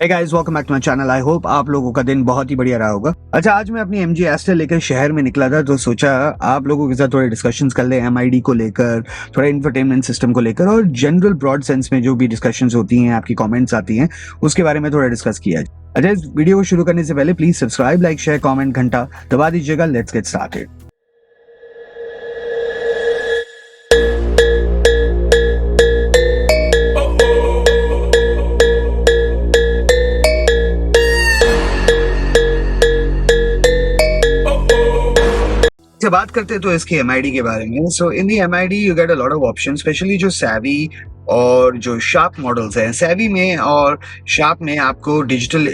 Hey guys, welcome back to my channel. I hope आप लोगों का दिन बहुत ही बढ़िया रहा होगा। अच्छा, आज मैं अपनी एमजी एस्टर लेकर शहर में निकला था, तो सोचा आप लोगों के साथ थोड़े डिस्कशंस कर ले एमआईडी को लेकर, थोड़ा इंफरटेनमेंट सिस्टम को लेकर और जनरल ब्रॉड सेंस में जो भी डिस्कशंस होती हैं, आपकी कमेंट्स आती हैं, उसके बारे में थोड़ा डिस्कस किया जाए। अच्छा, इस वीडियो को शुरू करने से पहले please subscribe, like, share, comment, घंटा दबा दीजिएगा। Let's get started. जब बात करते हैं तो इसकी एमआईडी के बारे में, so in the MID you get a lot of option, specially जो सैवी और जो शार्प मॉडल्स हैं। सैवी में और शार्प में आपको डिजिटल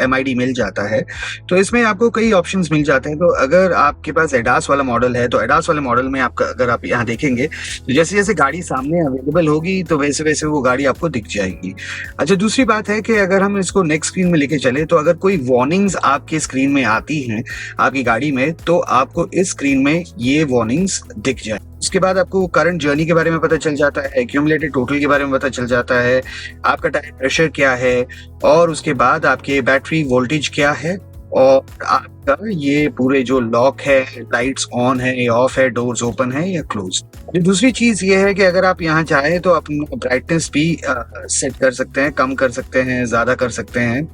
एमआईडी मिल जाता है, तो इसमें आपको कई ऑप्शंस मिल जाते हैं। तो अगर आपके पास एडास वाला मॉडल है, तो एडास वाले मॉडल में आपका अगर आप यहाँ देखेंगे तो जैसे जैसे गाड़ी सामने अवेलेबल होगी तो वैसे वैसे वो गाड़ी आपको दिख जाएगी। अच्छा, दूसरी बात है कि अगर हम इसको नेक्स्ट स्क्रीन में लेके चले, तो अगर कोई वार्निंग्स आपके स्क्रीन में आती हैं आपकी गाड़ी में, तो आपको इस स्क्रीन में ये वार्निंग्स दिख जाए। उसके बाद आपको करंट जर्नी के बारे में पता चल जाता है, एक्यूमुलेटेड टोटल के बारे में पता चल जाता है, आपका टायर प्रेशर क्या है, और उसके बाद आपके बैटरी वोल्टेज क्या है, और आपका ये पूरे जो लॉक है, लाइट्स ऑन है या ऑफ है, डोर्स ओपन है या क्लोज। दूसरी चीज ये है कि अगर आप यहाँ चाहें तो अपना ब्राइटनेस भी सेट कर सकते हैं, कम कर सकते हैं, ज्यादा कर सकते हैं।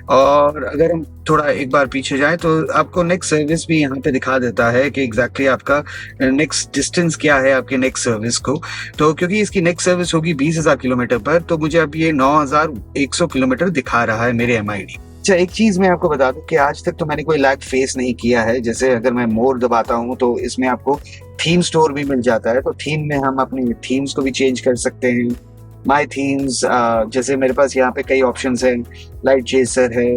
और अगर हम थोड़ा एक बार पीछे जाएं तो आपको नेक्स्ट सर्विस भी यहाँ पे दिखा देता है कि एग्जैक्टली आपका नेक्स्ट डिस्टेंस क्या है आपके नेक्स्ट सर्विस को। तो क्योंकि इसकी नेक्स्ट सर्विस होगी 20,000 किलोमीटर पर, तो मुझे अब ये 9,100 किलोमीटर दिखा रहा है मेरे एमआईडी। अच्छा, एक चीज मैं आपको बता दूं कि आज तक तो मैंने कोई लैग फेस नहीं किया है। जैसे अगर मैं मोर दबाता हूं तो इसमें आपको थीम स्टोर भी मिल जाता है, तो थीम में हम अपनी थीम्स को भी चेंज कर सकते हैं। माय थीम्स, जैसे मेरे पास यहाँ पे कई ऑप्शंस हैं। लाइट चेसर है,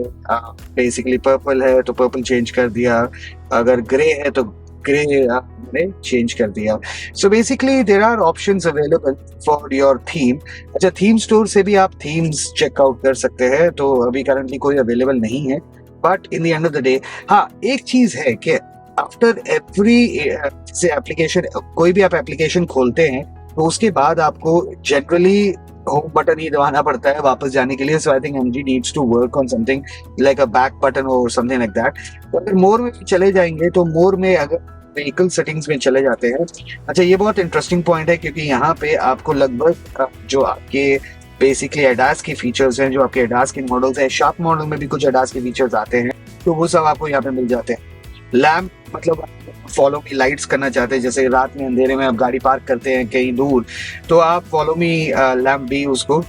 बेसिकली पर्पल है तो पर्पल चेंज कर दिया, अगर ग्रे है तो ग्रे हमने चेंज कर दिया। So basically there are options available for your theme. अच्छा, थीम स्टोर से भी आप थीम्स चेकआउट कर सकते हैं, तो अभी करंटली कोई अवेलेबल नहीं है, but in the end of the day हाँ, एक चीज है कि आफ्टर एवरी जैसे एप्लीकेशन, कोई भी आप एप्लीकेशन खोलते हैं तो उसके बाद आपको जनरली होम बटन ही दबाना पड़ता है वापस जाने के लिए। So I think MG needs to work on something like a back button और समथिंग लाइक दैट। तो अगर मोर में चले जाएंगे तो मोर में अगर व्हीकल सेटिंग्स में चले जाते हैं, अच्छा ये बहुत इंटरेस्टिंग पॉइंट है, क्योंकि यहाँ पे आपको लगभग जो आपके बेसिकली एडास के फीचर्स हैं, जो आपके एडास के मॉडल्स हैं, शार्प मॉडल में भी कुछ एडास के फीचर्स आते हैं, तो वो सब आपको यहाँ पे मिल जाते हैं। लैम्प, मतलब फॉलो मी लाइट्स करना चाहते हैं, जैसे रात में अंधेरे में आप गाड़ी पार्क करते हैं कहीं दूर, तो आप फॉलो मी लैम्प भी उसको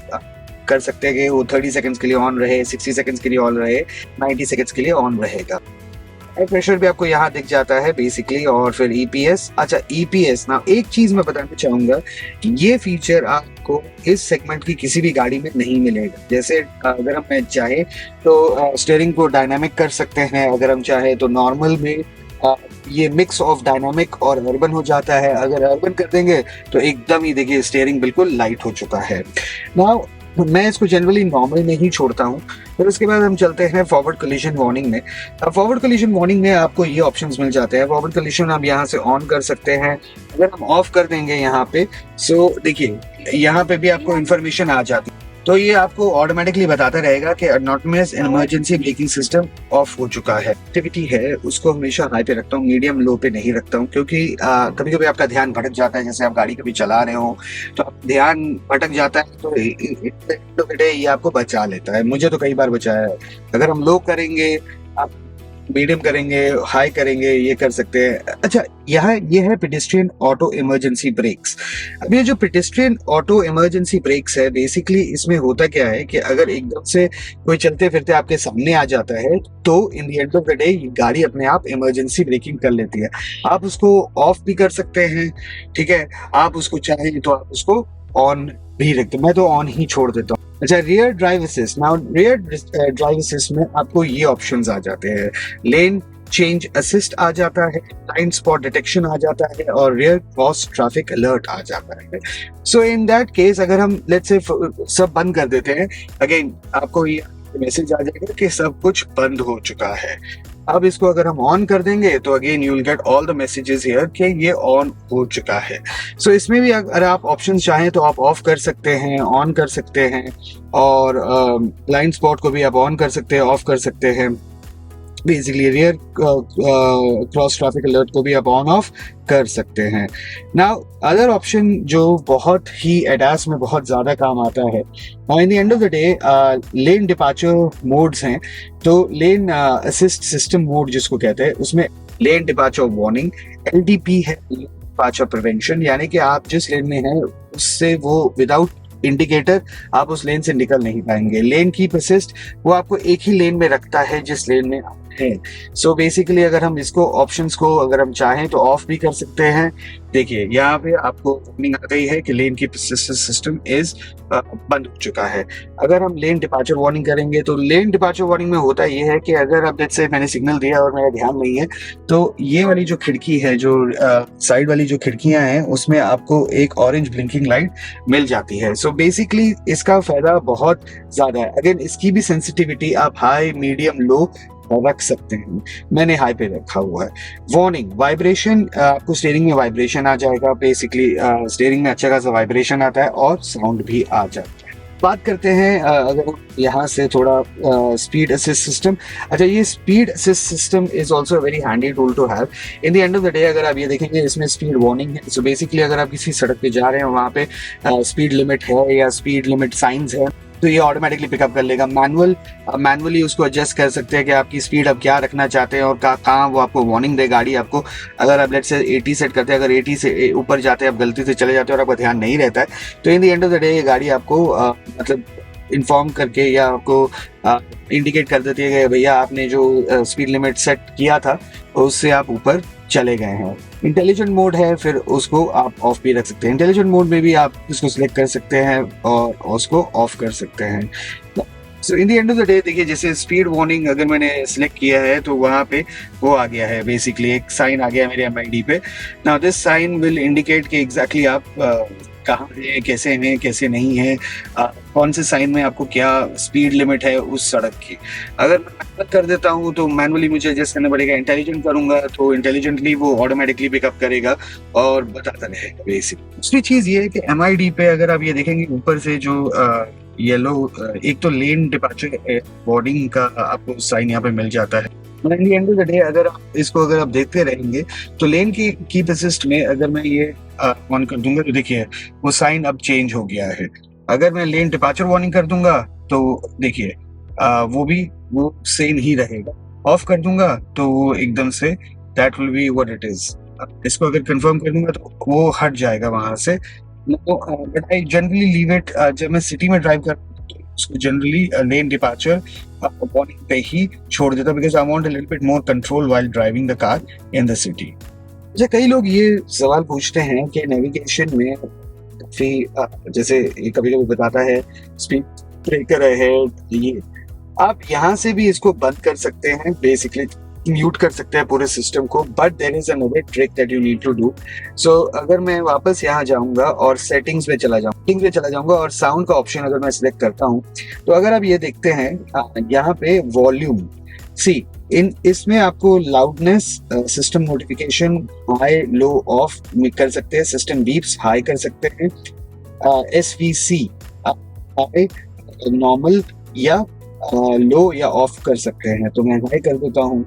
कर सकते हैं कि वो 30 सेकंड्स के लिए ऑन रहे, 60 सेकंड्स के लिए ऑन रहे, 90 सेकंड्स के लिए ऑन रहेगा। टायर प्रेशर भी आपको यहाँ दिख जाता है बेसिकली, और फिर ईपीएस। अच्छा, ईपीएस ना, एक चीज मैं बताना चाहूंगा, ये फीचर आपको इस सेगमेंट की किसी भी गाड़ी में नहीं मिलेगा। जैसे अगर हम चाहे तो स्टीयरिंग को डायनामिक कर सकते हैं, अगर हम चाहे तो नॉर्मल में ये मिक्स ऑफ डायनामिक और अर्बन हो जाता है। अगर अर्बन कर देंगे तो एकदम ही देखिए स्टीयरिंग बिल्कुल लाइट हो चुका है। नाउ मैं इसको जनरली नॉर्मल में ही छोड़ता हूँ। फिर उसके बाद हम चलते हैं फॉरवर्ड कोलिजन वार्निंग में। फॉरवर्ड कोलिजन वार्निंग में आपको ये ऑप्शंस मिल जाते हैं। फॉरवर्ड कोलिजन आप यहाँ से ऑन कर सकते हैं। अगर हम ऑफ कर देंगे यहाँ पे, सो देखिए यहाँ पे भी आपको इन्फॉर्मेशन आ जाती है, तो ये आपको ऑटोमेटिकली बताता रहेगा कि autonomous emergency braking system of हो चुका है। एक्टिविटी है उसको हमेशा हाई पे रखता हूँ, मीडियम लो पे नहीं रखता हूँ, क्योंकि कभी कभी आपका ध्यान भटक जाता है। जैसे आप गाड़ी कभी चला रहे हो तो ध्यान भटक जाता है, तो ये आपको बचा लेता है। मुझे तो कई बार बचाया है। अगर हम लो करेंगे, आप मीडियम करेंगे, हाई करेंगे, ये कर सकते हैं। अच्छा, ये है पेडेस्ट्रियन ऑटो इमरजेंसी ब्रेक्स। अब ये जो पेडेस्ट्रियन ऑटो इमरजेंसी ब्रेक्स है, बेसिकली इसमें होता क्या है कि अगर एकदम से कोई चलते फिरते आपके सामने आ जाता है, तो इन the end of the day गाड़ी अपने आप इमरजेंसी ब्रेकिंग कर लेती है। आप उसको ऑफ भी कर सकते हैं, ठीक है, आप उसको चाहें तो आप उसको ऑन भी रखते, मैं तो ऑन ही छोड़ देता हूँ। अच्छा, rear drive assist. Now rear drive assist में आपको ये ऑप्शंस आ जाते हैं। लेन चेंज असिस्ट आ जाता है, ब्लाइंड स्पॉट डिटेक्शन आ जाता है, और रियर क्रॉस ट्रैफिक अलर्ट आ जाता है। सो इन दैट केस अगर हम लेट्स से सब बंद कर देते हैं, अगेन आपको ये मैसेज आ जाएगा कि सब कुछ बंद हो चुका है। अब इसको अगर हम ऑन कर देंगे तो again you will get all the messages here कि ये ऑन हो चुका है। सो इसमें भी अगर आप ऑप्शन चाहें तो आप ऑफ कर सकते हैं, ऑन कर सकते हैं, और ब्लाइंड स्पॉट को भी आप ऑन कर सकते हैं, ऑफ कर सकते हैं। Basically rear cross traffic alert को भी आप ऑन ऑफ कर सकते हैं। नाउ अदर ऑप्शन जो बहुत ही एडास में बहुत ज़्यादा काम आता है, इन the end of the day lane departure modes हैं। तो लेन असिस्ट सिस्टम मोड जिसको कहते हैं, उसमें लेन डिपार्चर वार्निंग, LDP है, डिपार्चर प्रिवेंशन, यानी कि आप जिस लेन में हैं उससे वो विदाउट इंडिकेटर आप उस लेन से निकल नहीं पाएंगे। लेन कीप असिस्ट वो आपको एक ही लेन में रखता है जिस लेन में आप हैं। सो बेसिकली अगर हम इसको ऑप्शंस को अगर हम चाहें तो ऑफ भी कर सकते हैं। देखिए यहाँ पे आपको वार्निंग आ गई है कि lane keep assist system is बंद हो चुका है। अगर हम लेन डिपार्चर वार्निंग करेंगे तो लेन डिपार्चर वार्निंग में होता ये है कि अगर अब जैसे मैंने सिग्नल दिया और मेरा ध्यान नहीं है, तो ये वाली जो खिड़की है, जो साइड वाली जो खिड़कियां हैं, उसमें आपको एक ऑरेंज ब्लिंकिंग लाइट मिल जाती है। सो बेसिकली इसका फायदा बहुत ज्यादा है। अगेन इसकी भी सेंसिटिविटी आप हाई, मीडियम, लो रख सकते हैं। मैंने हाई पे रखा हुआ है। वार्निंग वाइब्रेशन, आपको स्टीयरिंग में वाइब्रेशन आ जाएगा। बेसिकली स्टीयरिंग में अच्छा खासा वाइब्रेशन आता है और साउंड भी आ जाता है। बात करते हैं अगर यहाँ से थोड़ा स्पीड असिस्ट सिस्टम। अच्छा, ये speed assist system is also very handy tool to have. In the end of the day अगर आप ये देखेंगे इसमें स्पीड वार्निंग है। सो बेसिकली अगर आप किसी सड़क पे जा रहे हैं, वहाँ पे स्पीड लिमिट है या स्पीड लिमिट साइंस है, तो ये ऑटोमेटिकली पिकअप कर लेगा। मैनुअली उसको एडजस्ट कर सकते हैं कि आपकी स्पीड आप क्या रखना चाहते हैं और कहाँ वो आपको वार्निंग दे गाड़ी आपको। अगर आप लेट्स से 80 सेट करते हैं, अगर 80 से ऊपर जाते हैं, आप गलती से चले जाते हैं और आपका ध्यान नहीं रहता है, तो इन the end of the day ये गाड़ी आपको मतलब इन्फॉर्म करके या आपको इंडिकेट कर देती है कि भैया आपने जो स्पीड लिमिट सेट किया था उससे आप ऊपर चले गए हैं। इंटेलिजेंट मोड है, फिर उसको आप ऑफ भी रख सकते हैं। इंटेलिजेंट मोड में भी आप इसको सिलेक्ट कर सकते हैं और उसको ऑफ कर सकते हैं। So in the end of the day देखिए, जैसे स्पीड वार्निंग अगर मैंने सिलेक्ट किया है तो वहाँ पे वो आ गया है, बेसिकली एक साइन आ गया मेरे MID पे। Now this sign will indicate कि एग्जैक्टली आप कहाँ हैं, कैसे नहीं है, कौन से साइन में आपको क्या स्पीड लिमिट है उस सड़क की। अगर मैं कर देता हूँ तो मैनुअली मुझे एडजस्ट करना पड़ेगा। इंटेलिजेंट करूंगा तो इंटेलिजेंटली वो ऑटोमेटिकली पिकअप करेगा और बताता रहेगा। बेसिक दूसरी चीज ये है कि MID पे अगर आप ये देखेंगे ऊपर से जो येलो, एक तो लेन डिपार्चर वार्निंग का आपको साइन यहाँ पे मिल जाता है। एंड ऑफ द डे अगर आप देखते रहेंगे तो लेन की कीप असिस्ट में अगर मैं ये ऑन कर दूंगा तो देखिए वो साइन अब चेंज हो गया है। अगर मैं लेन डिपार्चर वार्निंग कर दूंगा तो देखिए वो सेम ही रहेगा। ऑफ कर दूंगा तो वो एकदम say that will be what it is. इसको अगर कंफर्म कर दूंगा तो वो हट जाएगा वहां से। But I generally leave it, जब मैं सिटी में ड्राइव कर उसको जनरली लेन डिपार्चर वार्निंग पे ही छोड़ देता, because I want a little bit more control while driving the car in the city. अच्छा, कई लोग ये सवाल पूछते हैं कि नेविगेशन में काफी जैसे कभी कभी बताता है स्पीड ब्रेकर है, ये आप यहाँ से भी इसको बंद कर सकते हैं, बेसिकली म्यूट कर सकते हैं पूरे सिस्टम को। But there is another trick that you need to do. So अगर मैं वापस यहाँ जाऊंगा और सेटिंग्स पे चला जाऊंगा और साउंड का ऑप्शन अगर मैं सिलेक्ट करता हूँ, तो अगर आप ये देखते हैं यहाँ पे वॉल्यूम इसमें आपको loudness, system notification high low of कर सकते हैं, सिस्टम बीप्स हाई कर सकते हैं, SVC हाई, नॉर्मल या लो या ऑफ कर सकते हैं। तो मैं हाई कर देता हूँ।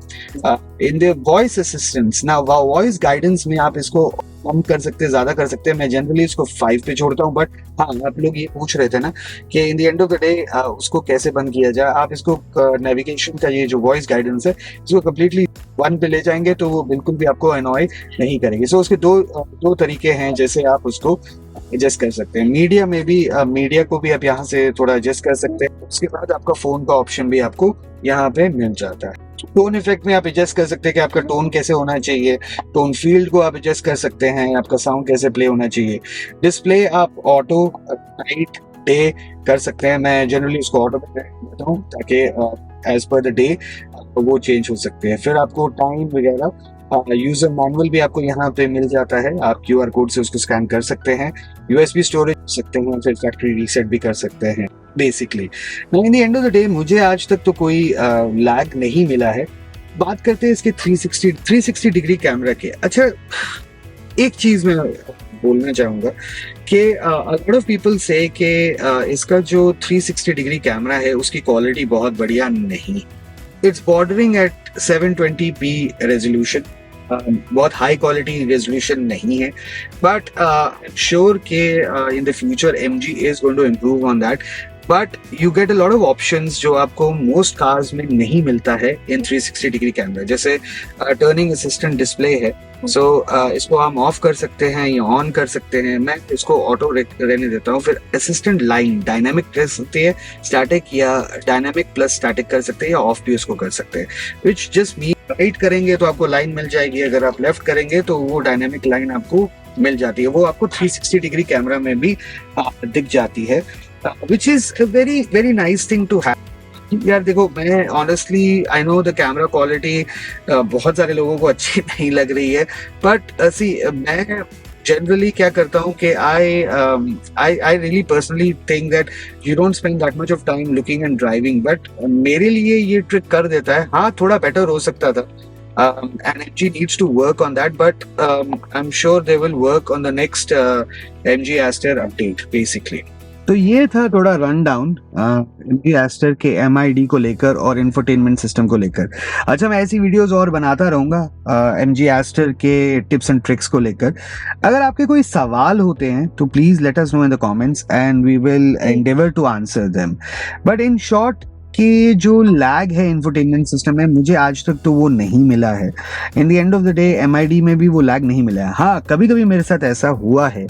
इन द वॉइस असिस्टेंस, ना वॉइस गाइडेंस में आप इसको कम कर सकते हैं, ज्यादा कर सकते हैं। मैं जनरली इसको 5 पे छोड़ता हूँ। बट हाँ, आप लोग ये पूछ रहे थे ना कि इन the end of the day उसको कैसे बंद किया जाए। आप इसको नेविगेशन का ये जो वॉइस गाइडेंस है इसको कम्प्लीटली 1 पे ले जाएंगे तो वो बिल्कुल भी आपको अनॉय नहीं करेगी। सो उसके दो तरीके हैं जैसे आप उसको एडजस्ट कर सकते हैं। मीडिया में भी मीडिया को भी आप यहाँ से थोड़ा एडजस्ट कर सकते हैं। उसके बाद आपका फोन का ऑप्शन भी आपको यहाँ पे मिल जाता है। टोन इफेक्ट में आप एडजस्ट कर सकते हैं कि आपका टोन कैसे होना चाहिए। टोन फील्ड को आप एडजस्ट कर सकते हैं, आपका साउंड कैसे प्ले होना चाहिए। डिस्प्ले आप ऑटो, नाइट, डे कर सकते हैं। मैं जनरली उसको ऑटो पे देता हूँ ताकि एज पर द डे वो चेंज हो सकते हैं। फिर आपको टाइम वगैरह, यूजर मैनुअल भी आपको यहाँ पे मिल जाता है। आप QR कोड से उसको स्कैन कर सकते हैं। USB स्टोरेज सकते हैं, फिर फैक्ट्री रीसेट भी कर सकते हैं। Basically in the end of the day मुझे आज तक तो कोई लैग नहीं मिला है। बात करते हैं इसके 360 डिग्री कैमरा के। अच्छा, एक चीज मैं बोलना चाहूंगा कि लॉट ऑफ पीपल से कि इसका जो 360 डिग्री कैमरा है उसकी क्वालिटी बहुत बढ़िया नहीं। It's bordering at 720p resolution, बहुत हाई क्वालिटी रेजोल्यूशन नहीं है, बट श्योर के in the future MG is going to improve on that. But you get a lot of options जो आपको मोस्ट कार्स में नहीं मिलता है इन 360 डिग्री कैमरा। जैसे टर्निंग असिस्टेंट डिस्प्ले है, सो इसको हम ऑफ कर सकते हैं या ऑन कर सकते हैं। मैं इसको ऑटो रहने देता हूँ। फिर असिस्टेंट लाइन डायनामिक कर सकते हैं, स्टैटिक या डायनामिक प्लस स्टैटिक कर सकते हैं, या ऑफ भी उसको कर सकते हैं। विच जस्ट मीन राइट करेंगे तो आपको लाइन मिल जाएगी, अगर आप लेफ्ट करेंगे तो वो डायनामिक लाइन आपको मिल जाती है। वो आपको 360 डिग्री कैमरा में भी दिख जाती है, which is a very very nice thing to have। यार देखो, मैं honestly I know the camera quality बहुत सारे लोगों को अच्छी नहीं लग रही है, बट सी मैं जनरली क्या करता हूँ कि I really personally think that you don't spend that much of time looking and driving, but मेरे लिए ये ट्रिक कर देता है। हाँ, थोड़ा बेटर हो सकता था, and MG needs to work on that, but I'm sure they will work on the next MG Aster update basically। तो ये था थोड़ा रन डाउन MG Aster के MID को लेकर और इंफोटेनमेंट सिस्टम को लेकर। अच्छा, मैं ऐसी वीडियोस और बनाता रहूंगा MG Aster के टिप्स एंड ट्रिक्स को लेकर। अगर आपके कोई सवाल होते हैं तो please let us know in the comments and we will endeavour to answer them. But in short कि जो लैग है इंफोटेनमेंट सिस्टम में, मुझे आज तक तो वो नहीं मिला है। इन the end of the day MID में भी वो लैग नहीं मिला है। हाँ, कभी कभी मेरे साथ ऐसा हुआ है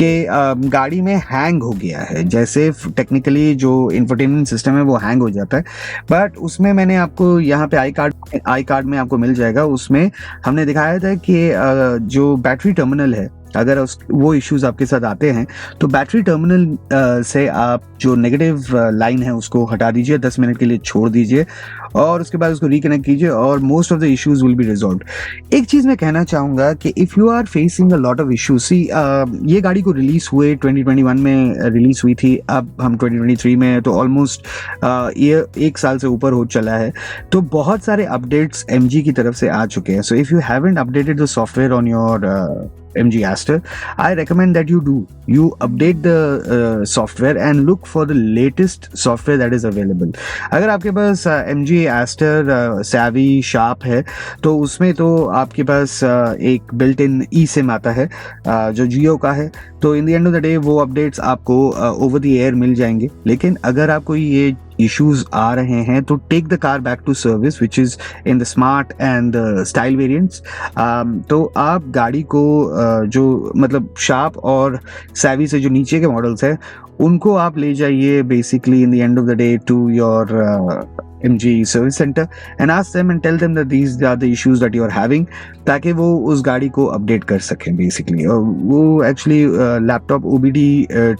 कि गाड़ी में हैंग हो गया है, जैसे टेक्निकली जो इंफोटेनमेंट सिस्टम है वो हैंग हो जाता है। बट उसमें मैंने आपको यहाँ पे आई कार्ड में आपको मिल जाएगा, उसमें हमने दिखाया था कि जो बैटरी टर्मिनल है, अगर वो इश्यूज आपके साथ आते हैं तो बैटरी टर्मिनल से आप जो नेगेटिव लाइन है उसको हटा दीजिए, 10 मिनट के लिए छोड़ दीजिए और उसके बाद उसको रिकनेक्ट कीजिए और most of the issues will be resolved. एक चीज मैं कहना चाहूंगा कि if you are facing a lot of issues, see ये गाड़ी को रिलीज हुए 2021 में रिलीज हुई थी, अब हम 2023 में, तो ऑलमोस्ट ये 1 साल से ऊपर हो चला है। तो बहुत सारे अपडेट्स MG की तरफ से आ चुके हैं। So if you haven't updated the software on your MG Aster, I recommend that you update the software and look for the latest software that is available। अगर आपके पास MG Aster Savvy Sharp है तो उसमें तो आपके पास एक built in eSIM आता है जो जियो का है, तो इन the end of the day वो अपडेट्स आपको ओवर द एयर मिल जाएंगे। लेकिन अगर आपको ये इश्यूज आ रहे हैं तो take the car back to service which is in the smart and style variants. तो आप गाड़ी को जो मतलब शार्प और सैवी से जो नीचे के मॉडल्स हैं उनको आप ले जाइए basically in the end of the day to your MG service centre and ask them and tell them that these are the issues that you are having, ताकि वो उस गाड़ी को अपडेट कर सकें बेसिकली। और वो एक्चुअली लैपटॉप OBD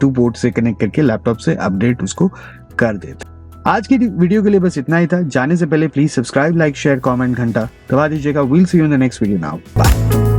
2 पोर्ट से कनेक्ट करके लैपटॉप से अपडेट उसको कर देते। आज की वीडियो के लिए बस इतना ही था। जाने से पहले please subscribe, like, share, comment, घंटा दबा दीजिएगा। Will see you in the next video now, bye.